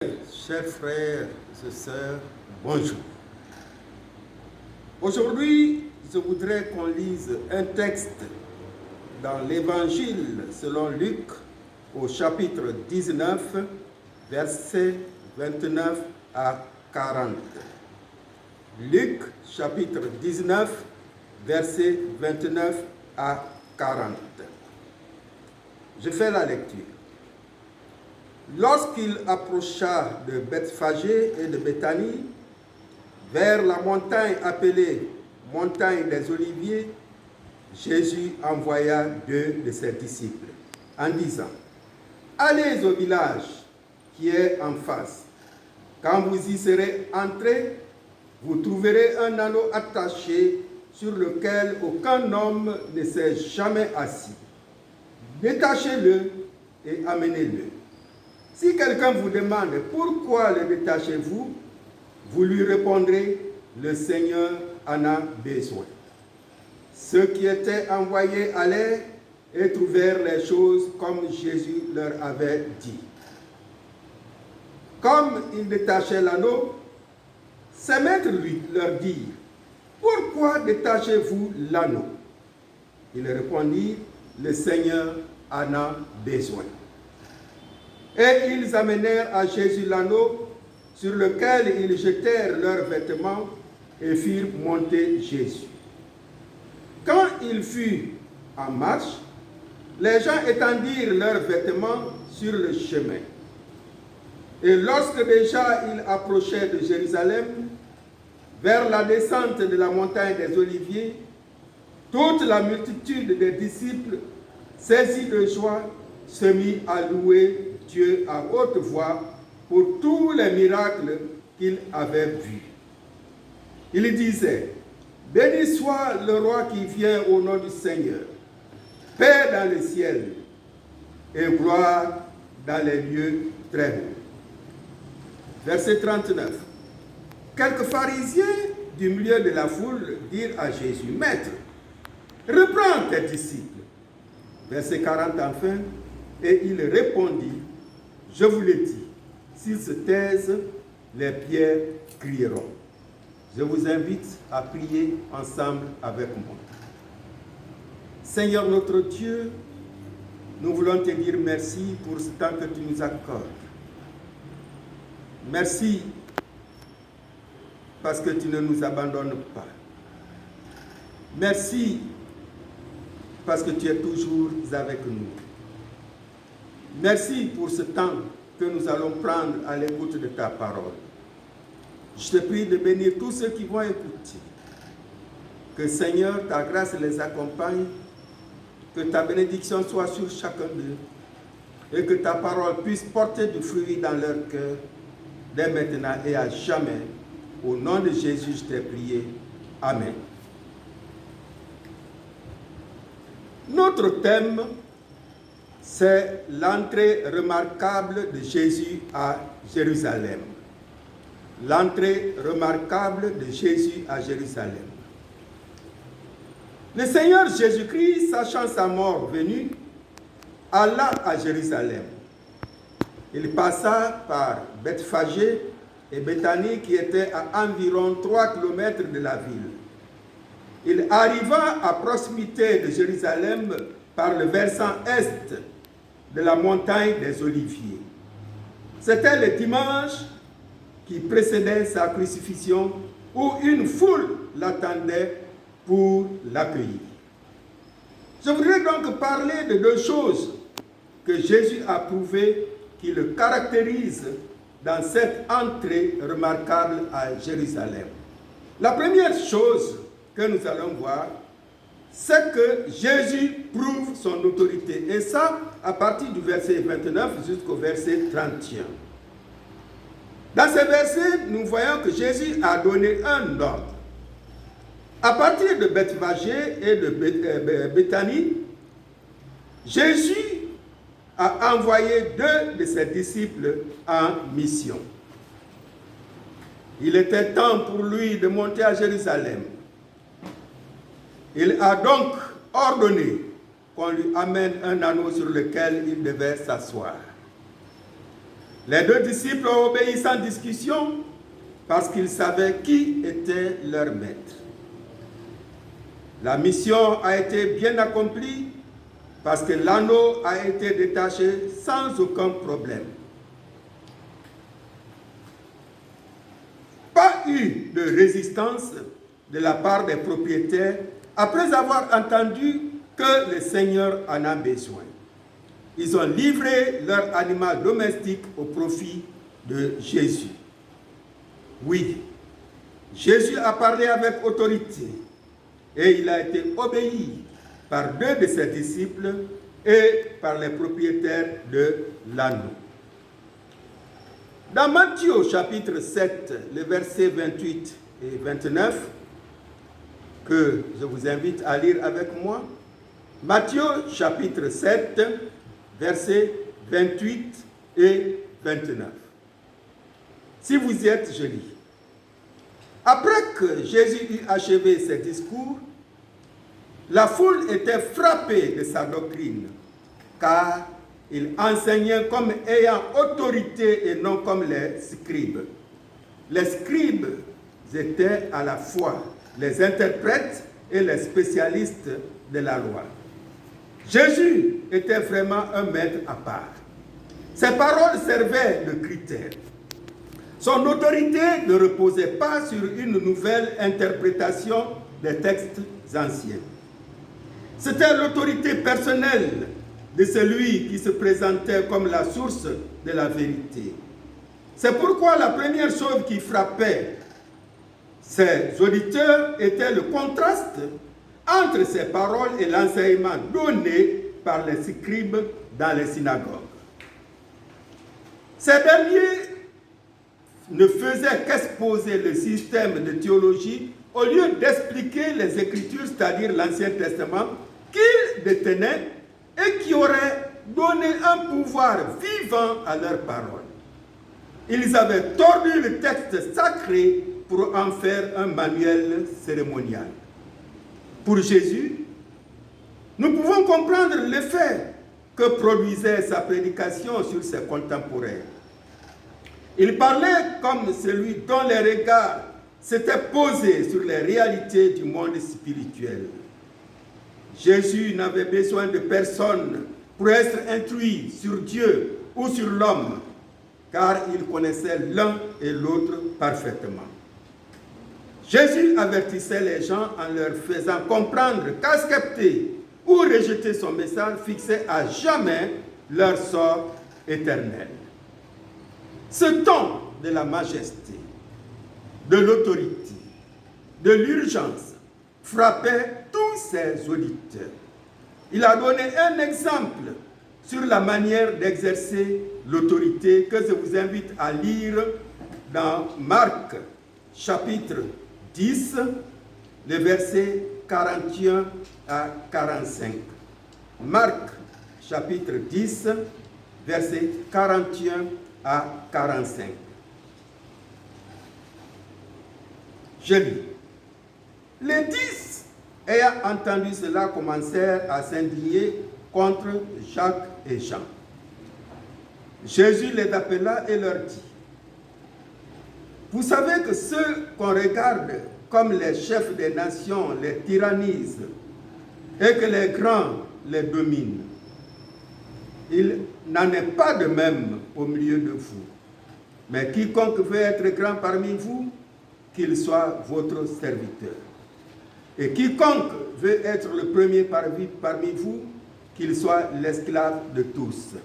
Chers frères et sœurs, bonjour. Aujourd'hui, je voudrais qu'on lise un texte dans l'Évangile selon Luc au chapitre 19, versets 29 à 40. Luc, chapitre 19, versets 29 à 40. Je fais la lecture. Lorsqu'il approcha de Bethphagée et de Béthanie, vers la montagne appelée montagne des Oliviers, Jésus envoya 2 de ses disciples en disant: allez au village qui est en face. Quand vous y serez entrés, vous trouverez un anneau attaché sur lequel aucun homme ne s'est jamais assis. Détachez-le et amenez-le. Si quelqu'un vous demande pourquoi le détachez-vous, vous lui répondrez: le Seigneur en a besoin. Ceux qui étaient envoyés allèrent et trouvèrent les choses comme Jésus leur avait dit. Comme ils détachaient l'anneau, ses maîtres leur dirent: pourquoi détachez-vous l'anneau? Ils répondirent: le Seigneur en a besoin. Et ils amenèrent à Jésus l'anneau, sur lequel ils jetèrent leurs vêtements et firent monter Jésus. Quand il fut en marche, les gens étendirent leurs vêtements sur le chemin. Et lorsque déjà il approchait de Jérusalem, vers la descente de la montagne des Oliviers, toute la multitude des disciples, saisis de joie, se mit à louer Dieu à haute voix pour tous les miracles qu'il avait vus. Il disait: béni soit le roi qui vient au nom du Seigneur, paix dans le ciel et gloire dans les lieux très hauts. Verset 39. Quelques pharisiens du milieu de la foule dirent à Jésus: Maître, reprends tes disciples. Verset 40 enfin. Et il répondit: je vous le dis, s'ils se taisent, les pierres crieront. Je vous invite à prier ensemble avec moi. Seigneur notre Dieu, nous voulons te dire merci pour ce temps que tu nous accordes. Merci parce que tu ne nous abandonnes pas. Merci parce que tu es toujours avec nous. Merci pour ce temps que nous allons prendre à l'écoute de ta parole. Je te prie de bénir tous ceux qui vont écouter. Que Seigneur, ta grâce les accompagne, que ta bénédiction soit sur chacun d'eux et que ta parole puisse porter du fruit dans leur cœur dès maintenant et à jamais. Au nom de Jésus, je t'ai prié. Amen. Notre thème, c'est l'entrée remarquable de Jésus à Jérusalem. L'entrée remarquable de Jésus à Jérusalem. Le Seigneur Jésus-Christ, sachant sa mort venue, alla à Jérusalem. Il passa par Bethphagée et Béthanie qui étaient à environ 3 kilomètres de la ville. Il arriva à proximité de Jérusalem par le versant est de la montagne des Oliviers. C'était le dimanche qui précédait sa crucifixion où une foule l'attendait pour l'accueillir. Je voudrais donc parler de 2 choses que Jésus a prouvées qui le caractérisent dans cette entrée remarquable à Jérusalem. La première chose que nous allons voir, c'est que Jésus prouve son autorité. Et ça, à partir du verset 29 jusqu'au verset 31. Dans ces versets, nous voyons que Jésus a donné un ordre. À partir de Bethphagée et de Béthanie, Jésus a envoyé 2 de ses disciples en mission. Il était temps pour lui de monter à Jérusalem. Il a donc ordonné qu'on lui amène un anneau sur lequel il devait s'asseoir. Les deux disciples ont obéi sans discussion parce qu'ils savaient qui était leur maître. La mission a été bien accomplie parce que l'anneau a été détaché sans aucun problème. Pas eu de résistance de la part des propriétaires après avoir entendu que le Seigneur en a besoin. Ils ont livré leur animal domestique au profit de Jésus. Oui, Jésus a parlé avec autorité et il a été obéi par deux de ses disciples et par les propriétaires de l'anneau. Dans Matthieu chapitre 7, les versets 28 et 29, que je vous invite à lire avec moi, Matthieu chapitre 7, versets 28 et 29. Si vous y êtes, je lis. Après que Jésus eut achevé ses discours, la foule était frappée de sa doctrine, car il enseignait comme ayant autorité et non comme les scribes. Les scribes étaient à la fois les interprètes et les spécialistes de la loi. Jésus était vraiment un maître à part. Ses paroles servaient de critères. Son autorité ne reposait pas sur une nouvelle interprétation des textes anciens. C'était l'autorité personnelle de celui qui se présentait comme la source de la vérité. C'est pourquoi la première chose qui frappait ses auditeurs était le contraste entre ses paroles et l'enseignement donné par les scribes dans les synagogues. Ces derniers ne faisaient qu'exposer le système de théologie au lieu d'expliquer les Écritures, c'est-à-dire l'Ancien Testament, qu'ils détenaient et qui aurait donné un pouvoir vivant à leurs paroles. Ils avaient tordu le texte sacré pour en faire un manuel cérémonial. Pour Jésus, nous pouvons comprendre l'effet que produisait sa prédication sur ses contemporains. Il parlait comme celui dont les regards s'étaient posés sur les réalités du monde spirituel. Jésus n'avait besoin de personne pour être instruit sur Dieu ou sur l'homme, car il connaissait l'un et l'autre parfaitement. Jésus avertissait les gens en leur faisant comprendre qu'accepter ou rejeter son message fixait à jamais leur sort éternel. Ce ton de la majesté, de l'autorité, de l'urgence frappait tous ses auditeurs. Il a donné un exemple sur la manière d'exercer l'autorité que je vous invite à lire dans Marc chapitre 10, les versets 41 à 45. Marc chapitre 10, versets 41 à 45. Je lis. Les 10, ayant entendu cela, commencèrent à s'indigner contre Jacques et Jean. Jésus les appela et leur dit: vous savez que ceux qu'on regarde comme les chefs des nations les tyrannisent et que les grands les dominent. Il n'en est pas de même au milieu de vous. Mais quiconque veut être grand parmi vous, qu'il soit votre serviteur. Et quiconque veut être le premier parmi vous, qu'il soit l'esclave de tous.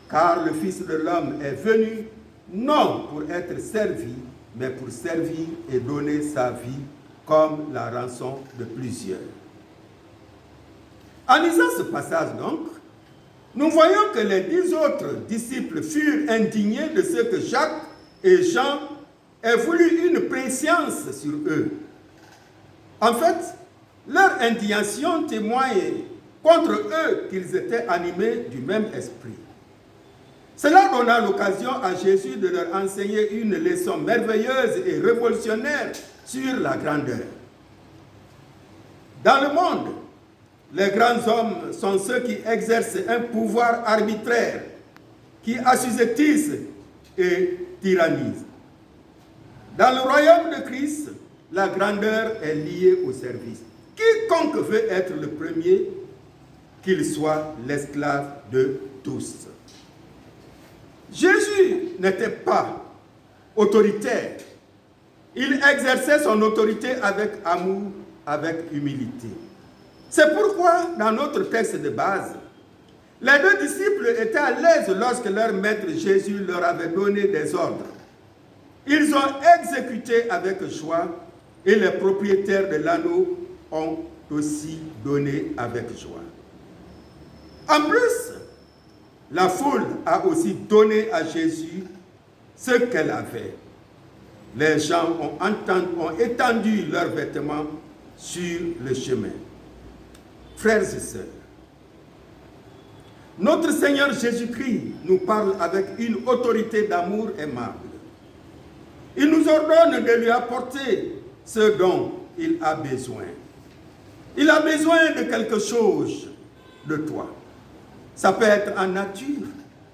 Car le Fils de l'homme est venu non pour être servi, mais pour servir et donner sa vie comme la rançon de plusieurs. En lisant ce passage donc, nous voyons que les 10 autres disciples furent indignés de ce que Jacques et Jean aient voulu une préscience sur eux. En fait, leur indignation témoigne contre eux qu'ils étaient animés du même esprit. Cela donna l'occasion à Jésus de leur enseigner une leçon merveilleuse et révolutionnaire sur la grandeur. Dans le monde, les grands hommes sont ceux qui exercent un pouvoir arbitraire, qui assujettissent et tyrannise. Dans le royaume de Christ, la grandeur est liée au service. Quiconque veut être le premier, qu'il soit l'esclave de tous. Jésus n'était pas autoritaire. Il exerçait son autorité avec amour, avec humilité. C'est pourquoi, dans notre texte de base, les deux disciples étaient à l'aise lorsque leur maître Jésus leur avait donné des ordres. Ils ont exécuté avec joie et les propriétaires de l'anneau ont aussi donné avec joie. En plus, la foule a aussi donné à Jésus ce qu'elle avait. Les gens ont étendu leurs vêtements sur le chemin. Frères et sœurs, notre Seigneur Jésus-Christ nous parle avec une autorité d'amour aimable. Il nous ordonne de lui apporter ce dont il a besoin. Il a besoin de quelque chose de toi. Ça peut être en nature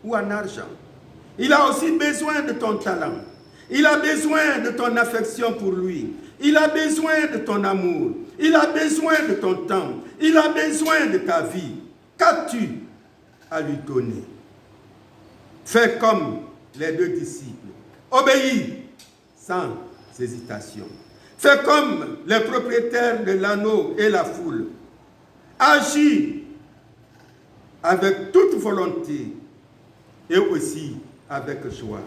ou en argent. Il a aussi besoin de ton talent. Il a besoin de ton affection pour lui. Il a besoin de ton amour. Il a besoin de ton temps. Il a besoin de ta vie. Qu'as-tu à lui donner? Fais comme les deux disciples. Obéis sans hésitation. Fais comme les propriétaires de l'anneau et la foule. Agis avec toute volonté et aussi avec joie.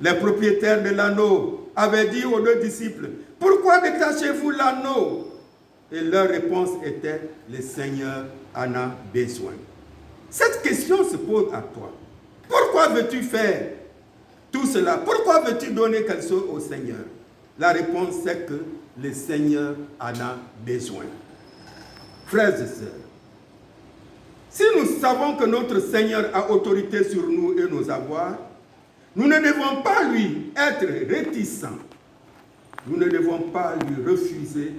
Les propriétaires de l'anneau avaient dit aux deux disciples, « Pourquoi détachez-vous l'anneau ?» Et leur réponse était, « Le Seigneur en a besoin. » Cette question se pose à toi. Pourquoi veux-tu faire tout cela? Pourquoi veux-tu donner quelque chose au Seigneur? La réponse c'est que le Seigneur en a besoin. Frères et sœurs, si nous savons que notre Seigneur a autorité sur nous et nos avoirs, nous ne devons pas lui être réticents. Nous ne devons pas lui refuser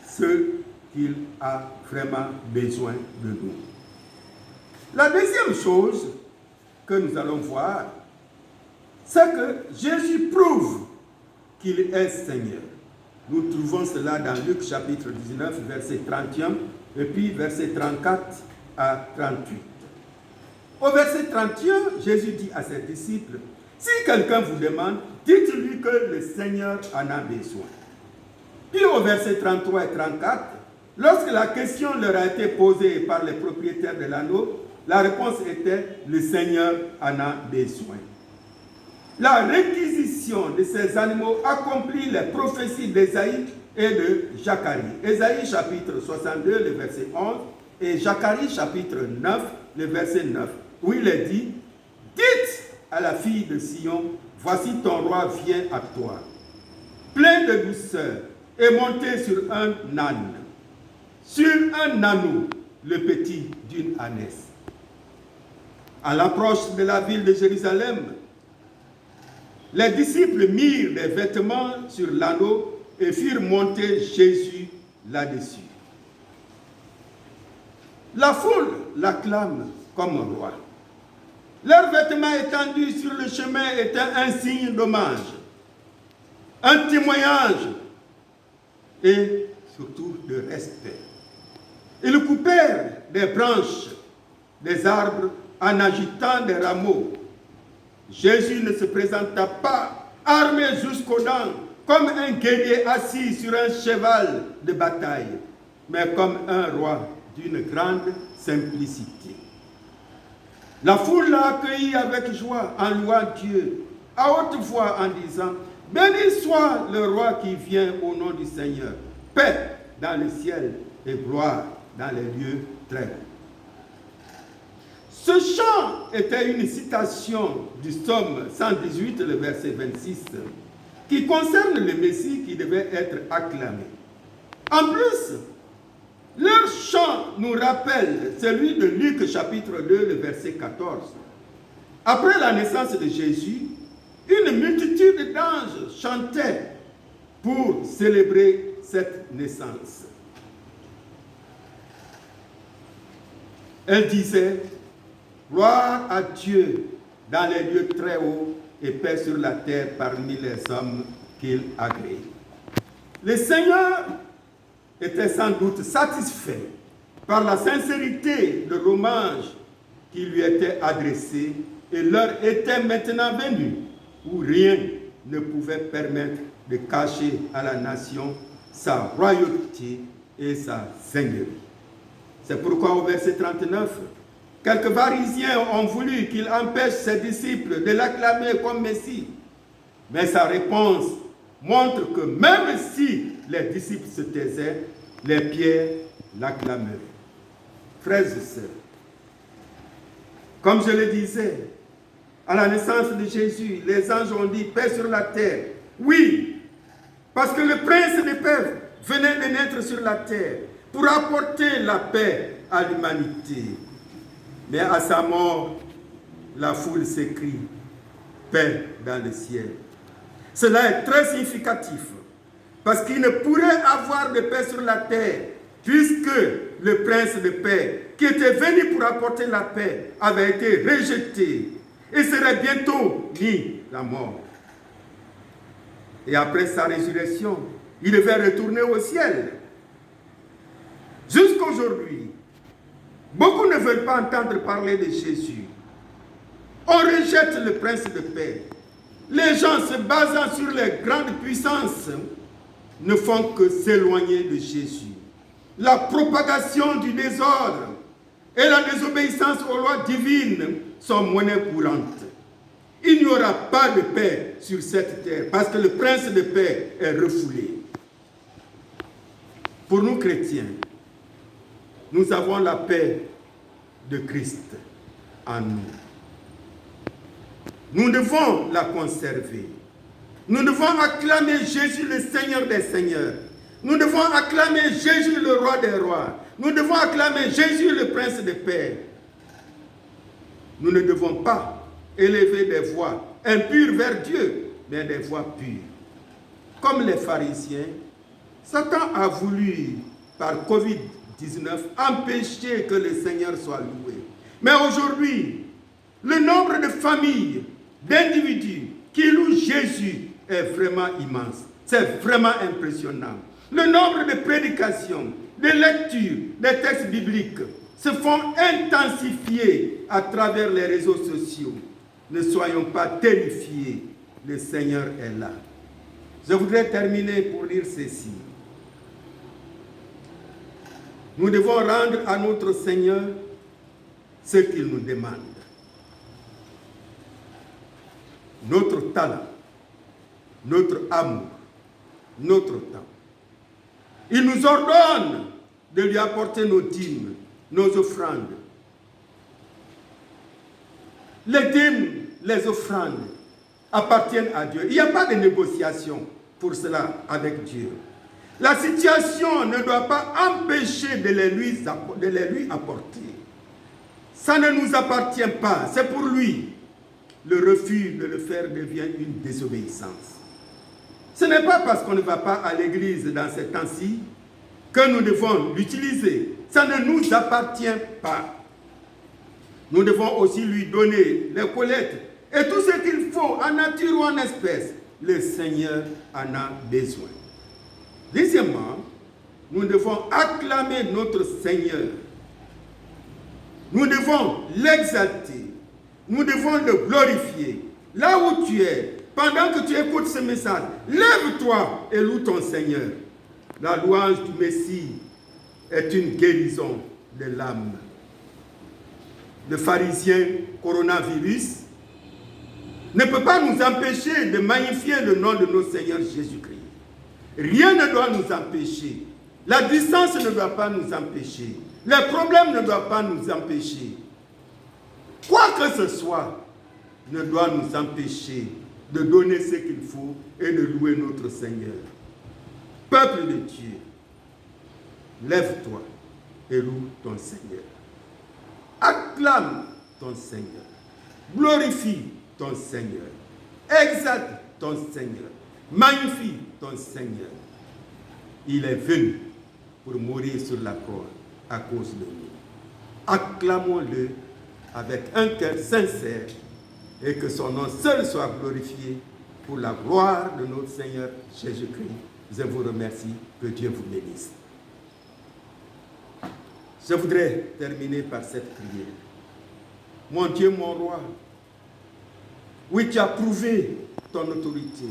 ce qu'il a vraiment besoin de nous. La deuxième chose que nous allons voir, c'est que Jésus prouve qu'il est Seigneur. Nous trouvons cela dans Luc chapitre 19, verset 31, et puis verset 34 à 38. Au verset 31, Jésus dit à ses disciples, « Si quelqu'un vous demande, dites-lui que le Seigneur en a besoin. » Puis au verset 33 et 34, lorsque la question leur a été posée par les propriétaires de l'anneau, la réponse était, « Le Seigneur en a besoin. » La réquisition de ces animaux accomplit les prophéties d'Ésaïe et de Zacharie. Ésaïe chapitre 62, le verset 11, et Zacharie chapitre 9, le verset 9, où il est dit, « Dites à la fille de Sion, voici ton roi vient à toi, plein de douceur, et monté sur un âne, sur un âneau, le petit d'une ânesse. » À l'approche de la ville de Jérusalem, les disciples mirent des vêtements sur l'anneau et firent monter Jésus là-dessus. La foule l'acclame comme roi. Leurs vêtements étendus sur le chemin étaient un signe d'hommage, un témoignage et surtout de respect. Ils coupèrent des branches des arbres en agitant des rameaux. Jésus ne se présenta pas armé jusqu'aux dents comme un guerrier assis sur un cheval de bataille, mais comme un roi d'une grande simplicité. La foule l'a accueilli avec joie en louant Dieu à haute voix en disant, « Béni soit le roi qui vient au nom du Seigneur, paix dans le ciel et gloire dans les lieux très hauts. » Ce chant était une citation du psaume 118, le verset 26, qui concerne le Messie qui devait être acclamé. En plus, leur chant nous rappelle celui de Luc chapitre 2, le verset 14. Après la naissance de Jésus, une multitude d'anges chantaient pour célébrer cette naissance. Elle disait, « Gloire à Dieu dans les lieux très hauts et paix sur la terre parmi les hommes qu'il agrée. Le Seigneur était sans doute satisfait par la sincérité de l'hommage qui lui était adressé, et l'heure était maintenant venue où rien ne pouvait permettre de cacher à la nation sa royauté et sa seigneurie. C'est pourquoi au verset 39, quelques pharisiens ont voulu qu'il empêche ses disciples de l'acclamer comme Messie. Mais sa réponse montre que même si les disciples se taisaient, les pierres l'acclameraient. Frères et sœurs, comme je le disais, à la naissance de Jésus, les anges ont dit paix sur la terre. Oui, parce que le prince de paix venait de naître sur la terre pour apporter la paix à l'humanité. Mais à sa mort, la foule s'écrie paix dans le ciel. Cela est très significatif parce qu'il ne pourrait avoir de paix sur la terre puisque le prince de paix qui était venu pour apporter la paix avait été rejeté et serait bientôt mis la mort. Et après sa résurrection, il devait retourner au ciel. Jusqu'aujourd'hui, beaucoup ne veulent pas entendre parler de Jésus. On rejette le prince de paix. Les gens se basant sur les grandes puissances ne font que s'éloigner de Jésus. La propagation du désordre et la désobéissance aux lois divines sont monnaie courante. Il n'y aura pas de paix sur cette terre parce que le prince de paix est refoulé. Pour nous chrétiens, nous avons la paix de Christ en nous. Nous devons la conserver. Nous devons acclamer Jésus le Seigneur des Seigneurs. Nous devons acclamer Jésus le Roi des Rois. Nous devons acclamer Jésus le Prince de paix. Nous ne devons pas élever des voix impures vers Dieu, mais des voix pures. Comme les pharisiens, Satan a voulu, par Covid-19, empêcher que le Seigneur soit loué. Mais aujourd'hui, le nombre de familles, d'individus qui louent Jésus est vraiment immense. C'est vraiment impressionnant. Le nombre de prédications, de lectures, des textes bibliques se font intensifier à travers les réseaux sociaux. Ne soyons pas terrifiés, le Seigneur est là. Je voudrais terminer pour lire ceci. Nous devons rendre à notre Seigneur ce qu'il nous demande. Notre talent, notre amour, notre temps. Il nous ordonne de lui apporter nos dîmes, nos offrandes. Les dîmes, les offrandes appartiennent à Dieu. Il n'y a pas de négociation pour cela avec Dieu. La situation ne doit pas empêcher de les lui apporter. Ça ne nous appartient pas, c'est pour lui. Le refus de le faire devient une désobéissance. Ce n'est pas parce qu'on ne va pas à l'église dans ces temps-ci que nous devons l'utiliser. Ça ne nous appartient pas. Nous devons aussi lui donner les collectes et tout ce qu'il faut en nature ou en espèces. Le Seigneur en a besoin. Deuxièmement, nous devons acclamer notre Seigneur. Nous devons l'exalter. Nous devons le glorifier. Là où tu es, pendant que tu écoutes ce message, lève-toi et loue ton Seigneur. La louange du Messie est une guérison de l'âme. Le pharisien coronavirus ne peut pas nous empêcher de magnifier le nom de notre Seigneur Jésus-Christ. Rien ne doit nous empêcher. La distance ne doit pas nous empêcher. Les problèmes ne doivent pas nous empêcher. Quoi que ce soit ne doit nous empêcher de donner ce qu'il faut et de louer notre Seigneur. Peuple de Dieu, lève-toi et loue ton Seigneur. Acclame ton Seigneur. Glorifie ton Seigneur. Exalte ton Seigneur. Magnifie ton Seigneur. Il est venu pour mourir sur la croix à cause de nous. Acclamons-le avec un cœur sincère et que son nom seul soit glorifié pour la gloire de notre Seigneur Jésus-Christ. Je vous remercie, que Dieu vous bénisse. Je voudrais terminer par cette prière. Mon Dieu, mon roi, oui, tu as prouvé ton autorité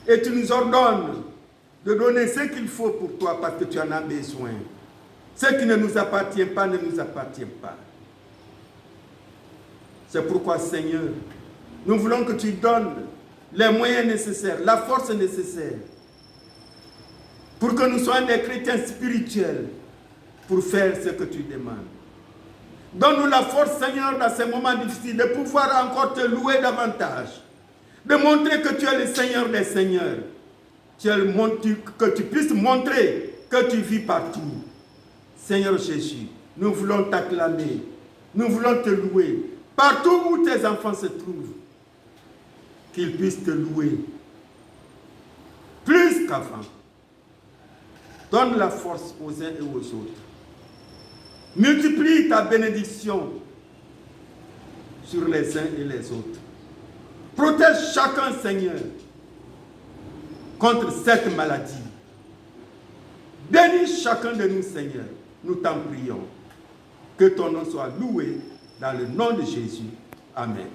et tu nous ordonnes de donner ce qu'il faut pour toi parce que tu en as besoin. Ce qui ne nous appartient pas ne nous appartient pas. C'est pourquoi, Seigneur, nous voulons que tu donnes les moyens nécessaires, la force nécessaire pour que nous soyons des chrétiens spirituels pour faire ce que tu demandes. Donne-nous la force, Seigneur, dans ces moments difficiles, de pouvoir encore te louer davantage, de montrer que tu es le Seigneur des Seigneurs, que tu puisses montrer que tu vis partout. Seigneur Jésus, nous voulons t'acclamer, nous voulons te louer, partout où tes enfants se trouvent, qu'ils puissent te louer plus qu'avant. Donne la force aux uns et aux autres. Multiplie ta bénédiction sur les uns et les autres. Protège chacun, Seigneur, contre cette maladie. Bénis chacun de nous, Seigneur. Nous t'en prions. Que ton nom soit loué dans le nom de Jésus. Amen.